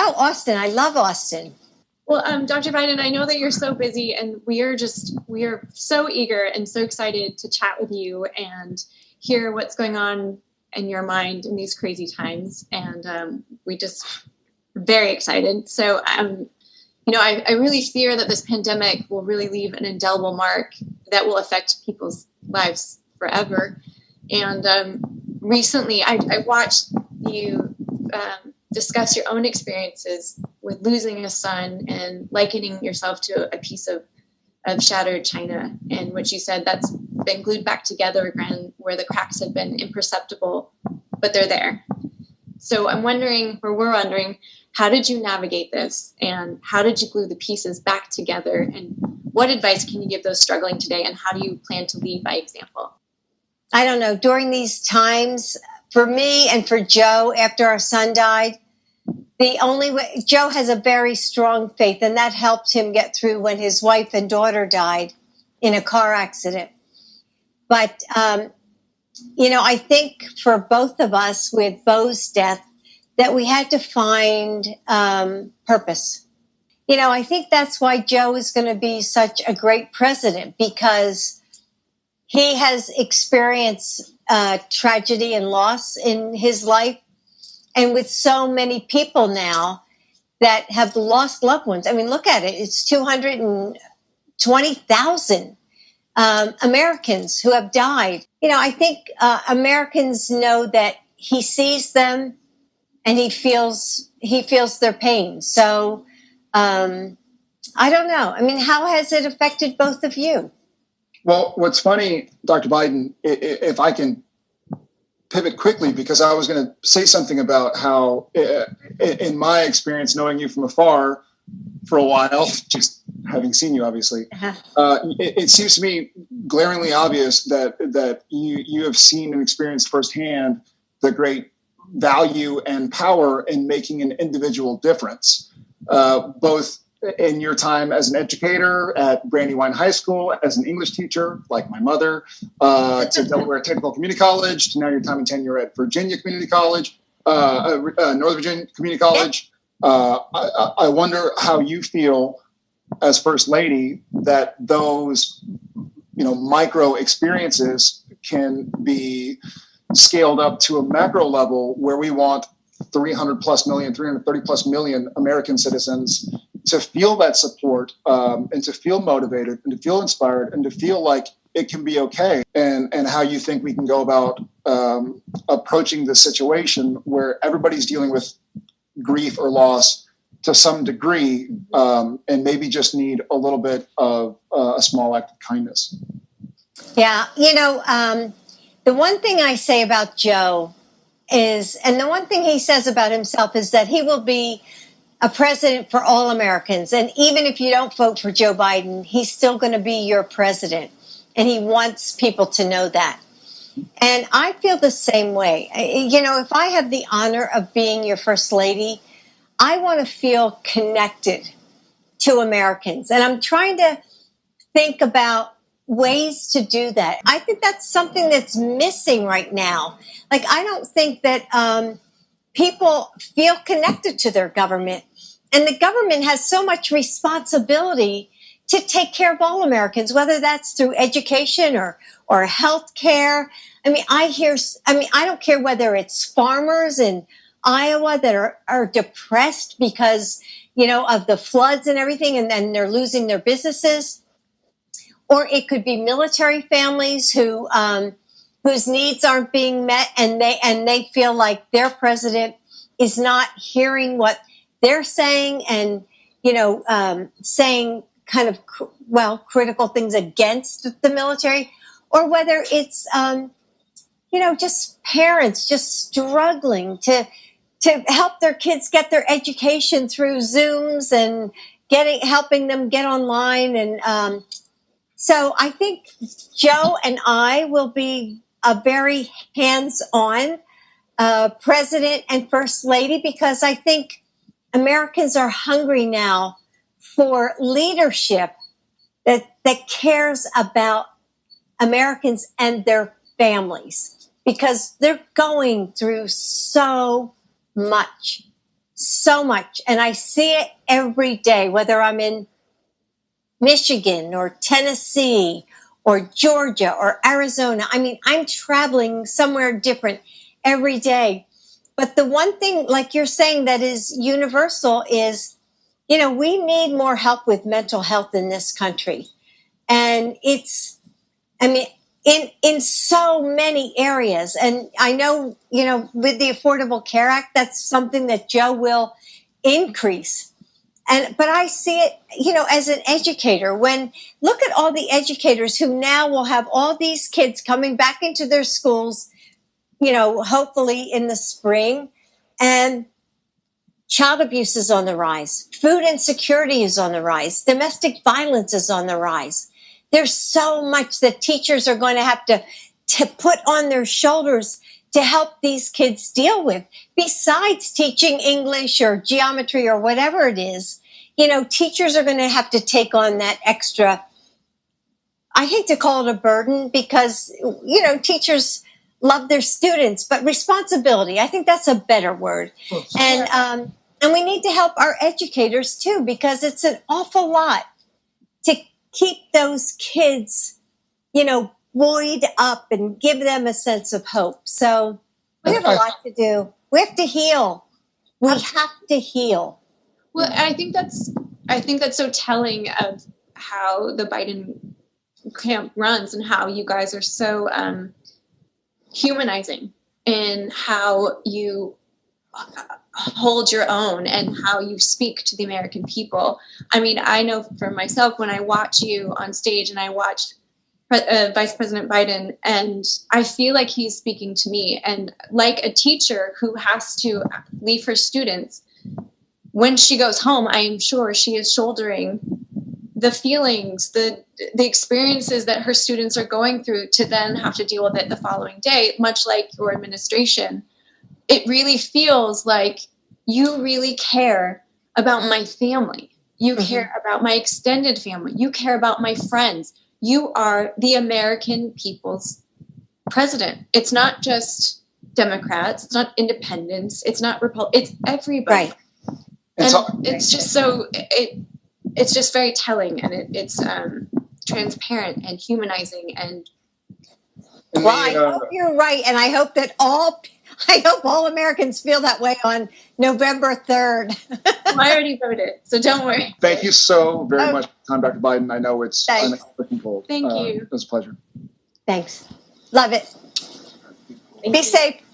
Oh, Austin. I love Austin. Well, Dr. Biden, I know that you're so busy, and we are so eager and so excited to chat with you and hear what's going on in your mind in these crazy times. And we just very excited. So, I really fear that this pandemic will really leave an indelible mark that will affect people's lives forever. And recently, I watched you discuss your own experiences with losing a son and likening yourself to a piece of shattered china, in which you said that's been glued back together again, where the cracks have been imperceptible, but they're there. So we're wondering, how did you navigate this, and how did you glue the pieces back together, and what advice can you give those struggling today, and how do you plan to lead by example? I don't know. During these times, for me and for Joe, after our son died, the only way, Joe has a very strong faith, and that helped him get through when his wife and daughter died in a car accident. But, I think for both of us with Bo's death, that we had to find purpose. I think that's why Joe is going to be such a great president, because he has experienced tragedy and loss in his life. And with so many people now that have lost loved ones. I mean, look at it. It's 220,000 Americans who have died. I think Americans know that he sees them and he feels their pain. So I don't know. I mean, how has it affected both of you? Well, what's funny, Dr. Biden, if I can pivot quickly, because I was going to say something about how, in my experience, knowing you from afar for a while, just having seen you, obviously, it seems to me glaringly obvious that you have seen and experienced firsthand the great value and power in making an individual difference, both in your time as an educator at Brandywine High School, as an English teacher, like my mother, to Delaware Technical Community College, to now your time and tenure at Virginia Community College, Northern Virginia Community College. I wonder how you feel as First Lady that those, micro experiences can be scaled up to a macro level where we want 330 plus million American citizens to feel that support, and to feel motivated and to feel inspired and to feel like it can be okay, and how you think we can go about approaching this situation where everybody's dealing with grief or loss to some degree, and maybe just need a little bit of a small act of kindness. Yeah. The one thing I say about Joe is, and the one thing he says about himself is that he will be a president for all Americans. And even if you don't vote for Joe Biden, he's still going to be your president. And he wants people to know that. And I feel the same way. If I have the honor of being your first lady, I want to feel connected to Americans. And I'm trying to think about ways to do that. I think that's something that's missing right now. Like, I don't think that people feel connected to their government. And the government has so much responsibility to take care of all Americans, whether that's through education or health care. I don't care whether it's farmers in Iowa that are depressed because, of the floods and everything, and then they're losing their businesses. Or it could be military families whose needs aren't being met, and they feel like their president is not hearing what they're saying, and saying kind of critical things against the military, or whether it's just parents just struggling to help their kids get their education through Zooms and helping them get online. And so I think Joe and I will be a very hands-on president and first lady, because I think Americans are hungry now for leadership that cares about Americans and their families, because they're going through so much. so much. And I see it every day, whether I'm in Michigan or Tennessee or Georgia or Arizona. I mean, I'm traveling somewhere different every day. But the one thing, like you're saying, that is universal is, we need more help with mental health in this country. And in so many areas. And I know, with the Affordable Care Act, that's something that Joe will increase. But I see it, as an educator, look at all the educators who now will have all these kids coming back into their schools, hopefully in the spring, and child abuse is on the rise. Food insecurity is on the rise. Domestic violence is on the rise. There's so much that teachers are going to have to put on their shoulders to help these kids deal with. Besides teaching English or geometry or whatever it is, teachers are going to have to take on that extra, I hate to call it a burden because, teachers love their students, but responsibility, I think that's a better word. Oh, And we need to help our educators too, because it's an awful lot to keep those kids, buoyed up and give them a sense of hope. So we have a lot to do. We have to heal. We have to heal. Well, I think that's so telling of how the Biden camp runs and how you guys are so humanizing in how you hold your own and how you speak to the American people. I mean, I know for myself when I watch you on stage and I watch Vice President Biden, and I feel like he's speaking to me. And like a teacher who has to leave her students, when she goes home, I am sure she is shouldering the feelings, the experiences that her students are going through to then have to deal with it the following day, much like your administration. It really feels like you really care about my family. You care about my extended family. You care about my friends. You are the American people's president. It's not just Democrats. It's not independents. It's not Republicans. It's everybody. Right. And it's just so, it's just very telling, and it's transparent and humanizing. And well, I hope you're right. And I hope all Americans feel that way on November 3rd. Well, I already voted, so don't worry. Thank you so very much for your time, Dr. Biden. I know it's looking cold. Thank you. It was a pleasure. Thanks. Love it. Be safe.